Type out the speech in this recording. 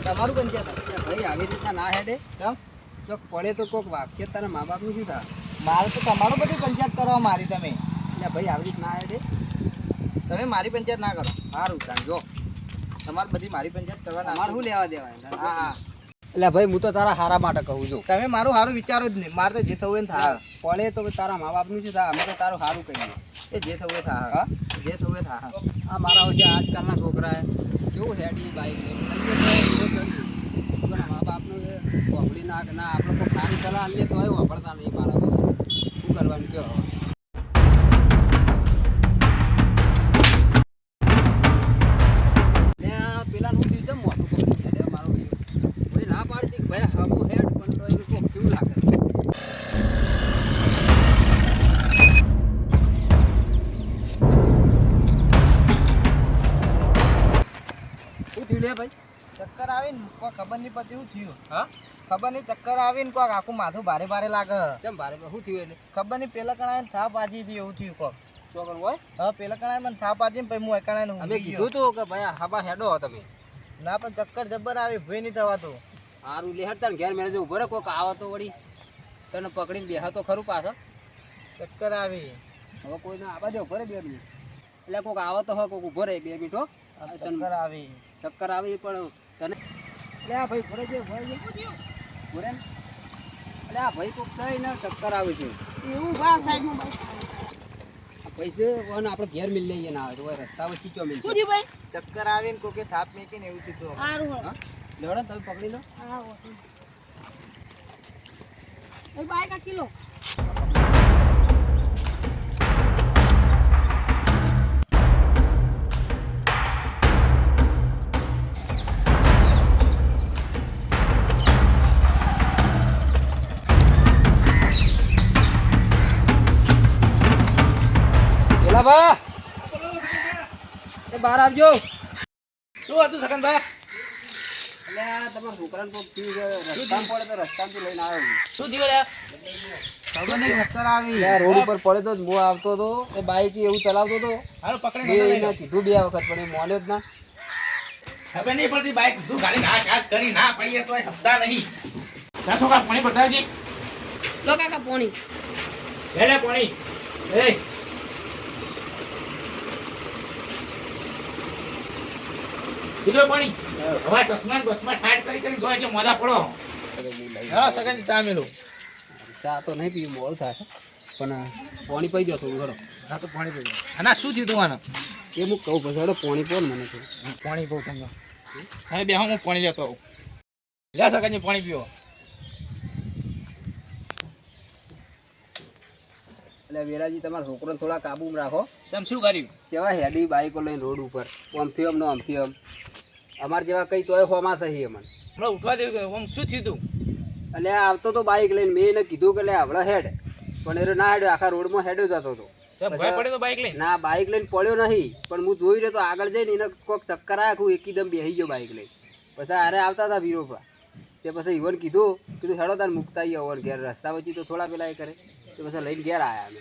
તમારું પંચાયત ભાઈ આવી રીતના ના હેડે કેમ ચોક પડે તો કોક વાગશે તારા મા બાપનું શું થાય? મારે તો તમારું બધી પંચાયત કરવા મારી તમે એટલે ભાઈ આવી રીત ના હેડે. તમે મારી પંચાયત ના કરો સારું તાન જો તમારે બધી મારી પંચાયત કરવા ના તમારે શું લેવા દેવાય? હા હા એટલે ભાઈ હું તો તારા હારા માટે કહું છું. તમે મારું સારું વિચારો જ નહીં મારે તો જે થવું હોય ને થાય પડે તો તારા મા બાપનું શું થાય? અમે તો તારું સારું કહીએ. એ જે થવું હોય થાય હા જે થવું હોય થાય આ મારા જે આજકાલના છોકરા કેવું હેડી બાઈક મા બાપનું વાપરી ના આપણે તો સારી સલાહ લઈએ તો એ વાપરતા નહીં. મારા શું કરવાનું કયો હવે? પેલા નું છે મોટું પકડી હેડે મારો ભાઈ ના પાડતી ભાઈ હમું હેડ પણ તો એનું કોક કેવું લાગે? શું થયું લે ભાઈ ચક્કર આવીને કોઈ ખબર નહીં પડતી શું થયું હા ખબર નહીં ચક્કર આવીને કોક આખું માથું ભારે ભારે લાગે કેમ ભારે શું થયું? એટલે ખબર નહીં પેલા કણાય થાપ આજી હતી એવું થયું કોક ચોકડ હોય હા પેલા કણાય મને થાપ આજી ને પછી હું એકણાય અમે કીધું તું કે ભાઈ હાબા હેડો તમે. ના પણ ચક્કર જબ્બર આવી ભૂઈ નહીં થવાતું સારું લે હેડતા ને ઘેર મેળે ઉભો રહે કોક આવે તો વળી તને પકડીને બેહા તો ખરું પાછળ. ચક્કર આવી હવે કોઈને આવા દે ઉભો રહે 2 મિનિટ. એટલે કોક આવે તો હોય કોક ઉભો રહે 2 મિનિટ હો. ચક્કર આવી ચક્કર આવી પણ તને એટલે આ ભાઈ ભરે છે ભરે ને એટલે આ ભાઈ કોક થઈ ને ચક્કર આવે છે એવું બા સાહેબ નું બાઈક આ પૈસે આપણે ઘેર મિલ લઈએ ના આવે તો રસ્તા વચ્ચે ચો મિલ શું થયું ભાઈ? ચક્કર આવીને કોકે થાપ મેકીને એવું થયું સારું હો. લેવડો તમે પકડી લો. હા હો. એ બાઈક આ કિલો પેલા બા એ બહાર આવજો. શું હતું સગનભાઈ એટલે આ તમારા છોકરાને કોક થયું છે રસ્તામાં પડે તો રસ્તામાંથી લઈને આવ્યો છું. શું થયું ખબર નહીં ચક્કર આવી આ રોડ ઉપર પડે તો હું આવતો હતો એ બાઈક એવું ચલાવતો હતો. હાલો પકડી એને કીધું 2 વખત પણ એ મોન્યો જ ના. ખબર નહીં પડતી બાઈક તું ગાડી ઘાસ ઘાસ કરી ના પડીએ તોય હપ્તા નહીં ત્યાં છોકરા પાણી પટાવજી લો કાકા પોણી લે પાણી એ કીધું પાણી હવે ચશ્મા બસમાં ઠાટ કરી જો એટલે મોઢા પડો હા સગન ચા મેલું ચા તો નહીં પીવું મોડું થાય પણ પાણી પી દો થોડું ઘણો. હા તો પાણી પી અને શું થયું તું આને એ હું કહું પછી હેડો પાણી પો ને મને થોડું. પાણી પીવું તમને હા બે હું પાણી લેતો આવું લે સગનજી પાણી પીવો એટલે વેરાજી તમારા છોકરાને થોડા કાબૂમાં રાખો. સેમ શું કર્યું કેવા હેડી બાઈકો લઈને રોડ ઉપર આમથી આમ ને આમથી આમ અમારા જેવા કઈ તોય હોમાં થઈ અમને. હમણાં ઉઠવા દેવું કે આમ શું થયું તું એટલે આવતો તો બાઈક લઈને મેં એને કીધું કે લે હમણાં હેડ પણ એ ના હેડ્યો આખા રોડમાં હેડ્યો જતો હતો. ભય પડે તો બાઈક લઈને ના બાઈક લઈને પડ્યો નહીં પણ હું જોઈ રહ્યો તો આગળ જઈને એને કોઈક ચક્કર આખું એકદમ બેસી ગયો બાઈક લઈને. પછી અરે આવતા હતા વિરોપા તે પછી ઈવન કીધું હેડો તાર મુકતા ઓવર ઘેર રસ્તા વચ્ચે તો થોડા પેલા એ કરે તો પછી લઈને ઘેર આવ્યા અમે.